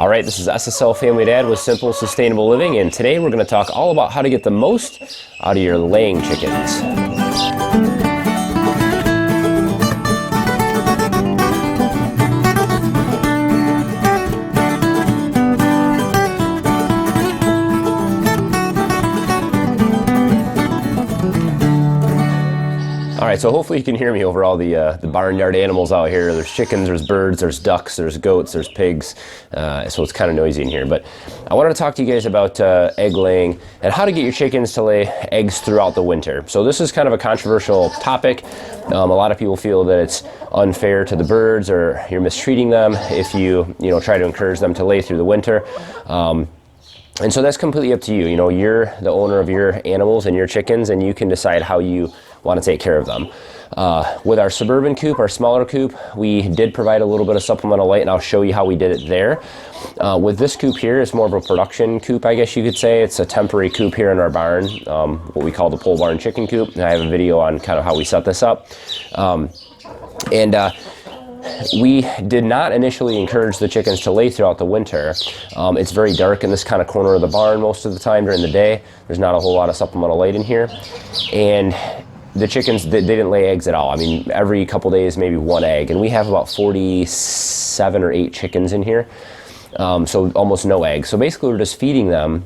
All right, this is SSL Family Dad with Simple Sustainable Living, and today we're going to talk all about how to get the most out of your laying chickens. All right, so hopefully you can hear me over all the barnyard animals out here. There's chickens, there's birds, there's ducks, there's goats, there's pigs, so it's kind of noisy in here. But I wanted to talk to you guys about egg laying and how to get your chickens to lay eggs throughout the winter. So this is kind of a controversial topic. A lot of people feel that it's unfair to the birds or you're mistreating them if you try to encourage them to lay through the winter. And so that's completely up to you. You're the owner of your animals and your chickens, and you can decide how you want to take care of them. With our suburban coop, our smaller coop, we did provide a little bit of supplemental light, and I'll show you how we did it there. With this coop here, it's more of a production coop, I guess you could say. It's a temporary coop here in our barn, what we call the pole barn chicken coop. And I have a video on kind of how we set this up. We did not initially encourage the chickens to lay throughout the winter. It's very dark in this kind of corner of the barn most of the time during the day. There's not a whole lot of supplemental light in here. And the chickens, they didn't lay eggs at all. I mean, every couple days, maybe one egg. And we have about 47 or 8 chickens in here. So almost no eggs. So basically we're just feeding them.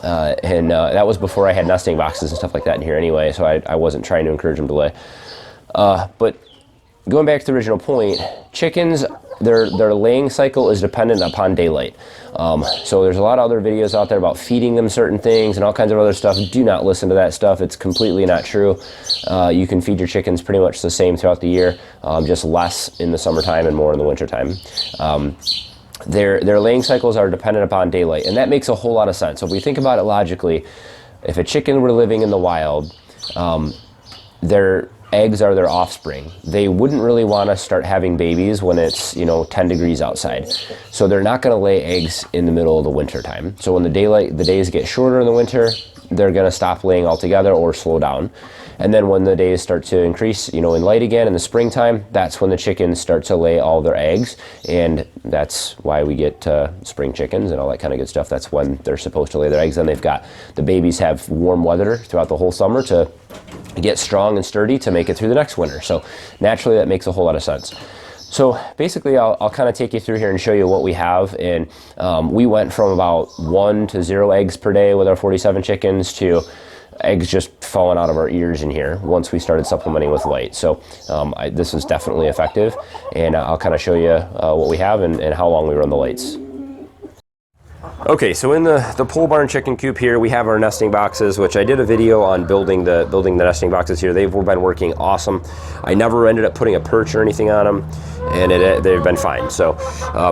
That was before I had nesting boxes and stuff like that in here anyway. So I wasn't trying to encourage them to lay. But going back to the original point, chickens, their laying cycle is dependent upon daylight. So there's a lot of other videos out there about feeding them certain things and all kinds of other stuff. Do not listen to that stuff. It's completely not true. You can feed your chickens pretty much the same throughout the year, just less in the summertime and more in the wintertime. Their laying cycles are dependent upon daylight, and that makes a whole lot of sense. So if we think about it logically, if a chicken were living in the wild, their eggs are their offspring. They wouldn't really want to start having babies when it's 10 degrees outside. So they're not going to lay eggs in the middle of the winter time. So when the days get shorter in the winter, they're going to stop laying altogether or slow down. And then when the days start to increase, in light again in the springtime, that's when the chickens start to lay all their eggs. And that's why we get spring chickens and all that kind of good stuff. That's when they're supposed to lay their eggs. And the babies have warm weather throughout the whole summer to get strong and sturdy to make it through the next winter. So naturally that makes a whole lot of sense. So basically I'll kind of take you through here and show you what we have. And we went from about 1 to 0 eggs per day with our 47 chickens to eggs just falling out of our ears in here once we started supplementing with light. So this is definitely effective, and I'll kind of show you what we have and how long we run the lights. Okay, so in the pole barn chicken coop here, we have our nesting boxes, which I did a video on building the nesting boxes here. They've been working awesome. I never ended up putting a perch or anything on them, and they've been fine. So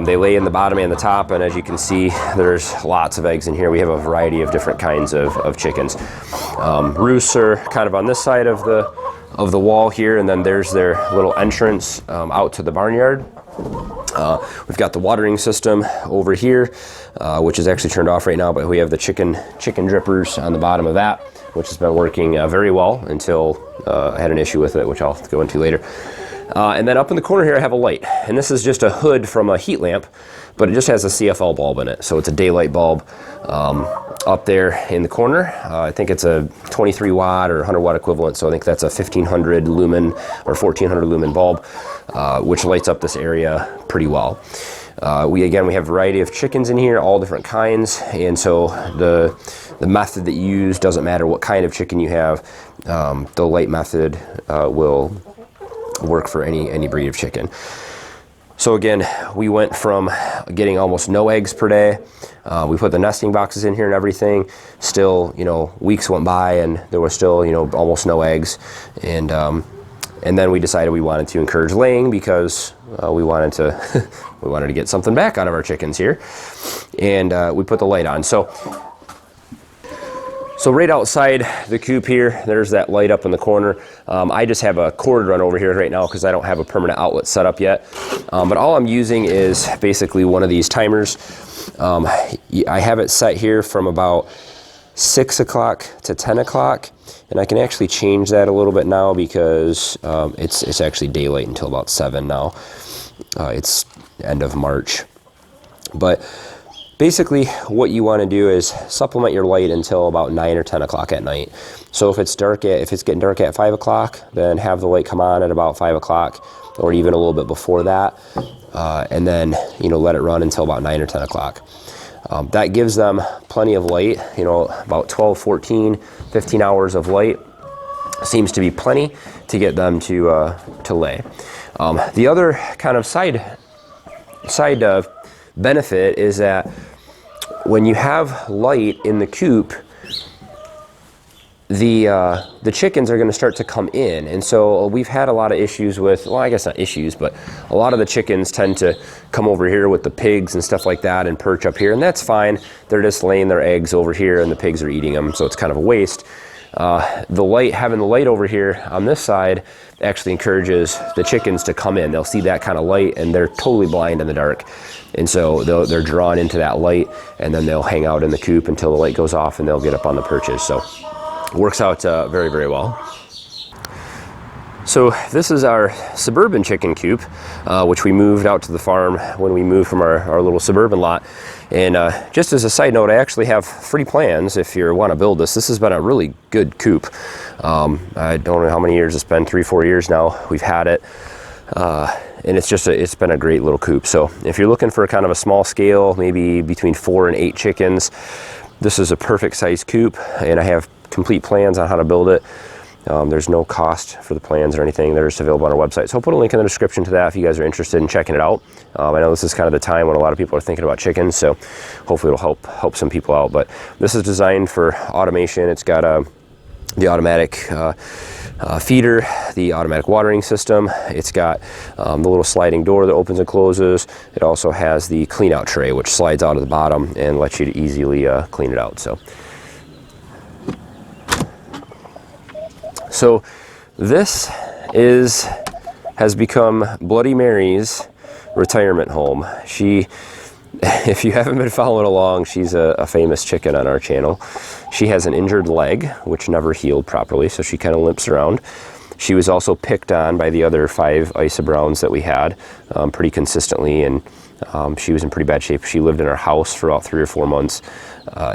they lay in the bottom and the top, and as you can see, there's lots of eggs in here. We have a variety of different kinds of chickens. Roosts are kind of on this side of the wall here, and then there's their little entrance out to the barnyard. We've got the watering system over here, which is actually turned off right now, but we have the chicken drippers on the bottom of that, which has been working very well until I had an issue with it, which I'll go into later. And then up in the corner here I have a light, and this is just a hood from a heat lamp, but it just has a CFL bulb in it, so it's a daylight bulb up there in the corner. I think it's a 23 watt or 100 watt equivalent, so I think that's a 1500 lumen or 1400 lumen bulb, which lights up this area pretty well. We have a variety of chickens in here, all different kinds, and so the method that you use doesn't matter what kind of chicken you have. The light method will work for any breed of chicken. So again, we went from getting almost no eggs per day. We put the nesting boxes in here and everything. Still, weeks went by and there was still, almost no eggs. And then we decided we wanted to encourage laying because we wanted to get something back out of our chickens here. And we put the light on. So right outside the coop here, there's that light up in the corner. I just have a cord run over here right now because I don't have a permanent outlet set up yet. But all I'm using is basically one of these timers. I have it set here from about 6 o'clock to 10 o'clock. And I can actually change that a little bit now because it's actually daylight until about 7 now. It's end of March. But basically what you want to do is supplement your light until about 9 or 10 o'clock at night. So if it's getting dark at 5 o'clock, then have the light come on at about 5 o'clock or even a little bit before that. And then, let it run until about 9 or 10 o'clock. That gives them plenty of light, about 12, 14, 15 hours of light seems to be plenty to get them to lay. The other kind of side benefit is that when you have light in the coop, the chickens are going to start to come in. And so we've had a lot of issues with, well, I guess not issues, but a lot of the chickens tend to come over here with the pigs and stuff like that and perch up here, and that's fine. They're just laying their eggs over here and the pigs are eating them, so it's kind of a waste. Having the light over here on this side actually encourages the chickens to come in. They'll see that kind of light and they're totally blind in the dark. And so they're drawn into that light, and then they'll hang out in the coop until the light goes off and they'll get up on the perches. So it works out very, very well. So this is our suburban chicken coop, which we moved out to the farm when we moved from our little suburban lot. And just as a side note, I actually have free plans if you want to build this. This has been a really good coop. I don't know how many years it's been, 3-4 years now we've had it. And it's been a great little coop. So if you're looking for kind of a small scale, maybe between 4 and 8 chickens, this is a perfect size coop, and I have complete plans on how to build it. There's no cost for the plans or anything. They're just available on our website. So I'll put a link in the description to that if you guys are interested in checking it out. I know this is kind of the time when a lot of people are thinking about chickens, so hopefully it'll help some people out. But this is designed for automation. It's got the automatic feeder, the automatic watering system. It's got the little sliding door that opens and closes. It also has the clean out tray, which slides out of the bottom and lets you to easily clean it out. So this has become Bloody Mary's retirement home. If you haven't been following along, she's a famous chicken on our channel. She has an injured leg, which never healed properly, so she kind of limps around. She was also picked on by the other 5 Isa Browns that we had pretty consistently, and she was in pretty bad shape. She lived in our house for about 3 or 4 months,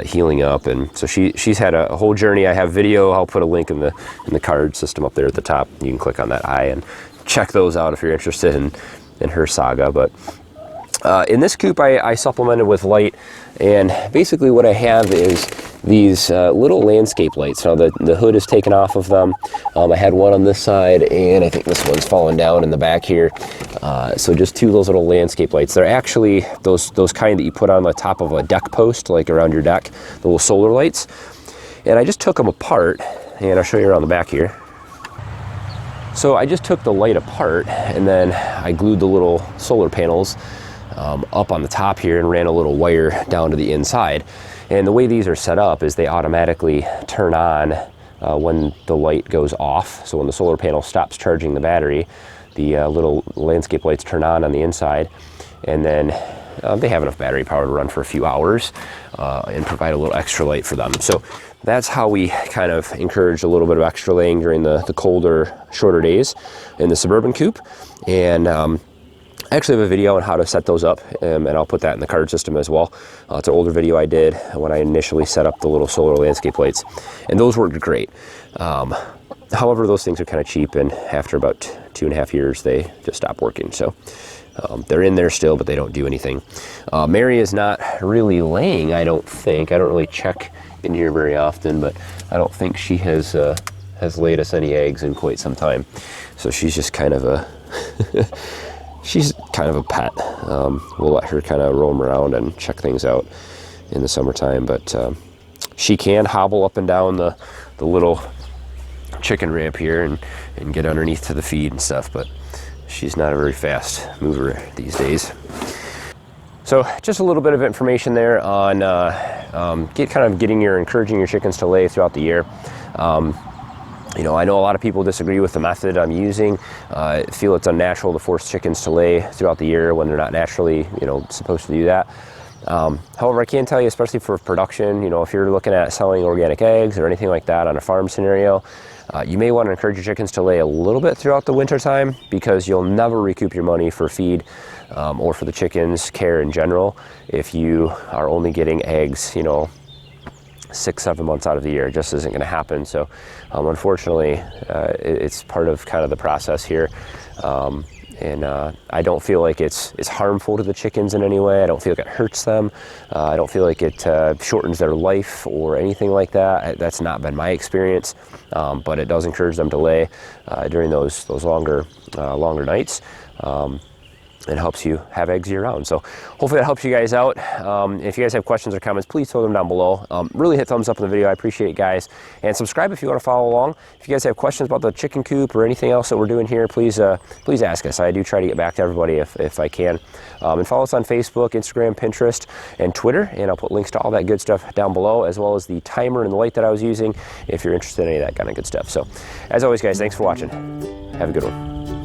healing up, and so she's had a whole journey. I have video. I'll put a link in the card system up there at the top. You can click on that eye and check those out if you're interested in her saga. But in this coop, I supplemented with light, and basically what I have is these little landscape lights. Now the hood is taken off of them. I had one on this side, and I think this one's fallen down in the back here. So just 2 of those little landscape lights. They're actually those kind that you put on the top of a deck post, like around your deck, the little solar lights. And I just took them apart, and I'll show you around the back here. So I just took the light apart, and then I glued the little solar panels up on the top here and ran a little wire down to the inside. And the way these are set up is they automatically turn on when the light goes off. So when the solar panel stops charging the battery, the little landscape lights turn on the inside, and then they have enough battery power to run for a few hours and provide a little extra light for them. So that's how we kind of encourage a little bit of extra laying during the colder, shorter days in the suburban coop. And I actually have a video on how to set those up, and I'll put that in the card system as well. It's an older video I did when I initially set up the little solar landscape lights, and those worked great. However, those things are kind of cheap, and after about 2.5 years, they just stop working. So they're in there still, but they don't do anything. Mary is not really laying, I don't think. I don't really check in here very often, but I don't think she has laid us any eggs in quite some time. So she's just kind of a she's kind of a pet. We'll let her kind of roam around and check things out in the summertime, but she can hobble up and down the little chicken ramp here and get underneath to the feed and stuff, but she's not a very fast mover these days. So just a little bit of information there on encouraging your chickens to lay throughout the year. I know a lot of people disagree with the method I'm using. Feel it's unnatural to force chickens to lay throughout the year when they're not naturally, supposed to do that. However, I can tell you, especially for production, if you're looking at selling organic eggs or anything like that on a farm scenario, you may want to encourage your chickens to lay a little bit throughout the winter time, because you'll never recoup your money for feed or for the chickens' care in general if you are only getting eggs, 6-7 months out of the year. It just isn't going to happen. So unfortunately, it's part of kind of the process here. And I don't feel like it's harmful to the chickens in any way. I don't feel like it hurts them. I don't feel like it shortens their life or anything like that. That's not been my experience, but it does encourage them to lay during those longer nights. And helps you have eggs year round. So hopefully that helps you guys out. If you guys have questions or comments, please throw them down below. Really hit thumbs up on the video. I appreciate it, guys. And subscribe if you want to follow along. If you guys have questions about the chicken coop or anything else that we're doing here, please ask us. I do try to get back to everybody if I can. And follow us on Facebook, Instagram, Pinterest, and Twitter. And I'll put links to all that good stuff down below, as well as the timer and the light that I was using, if you're interested in any of that kind of good stuff. So as always, guys, thanks for watching. Have a good one.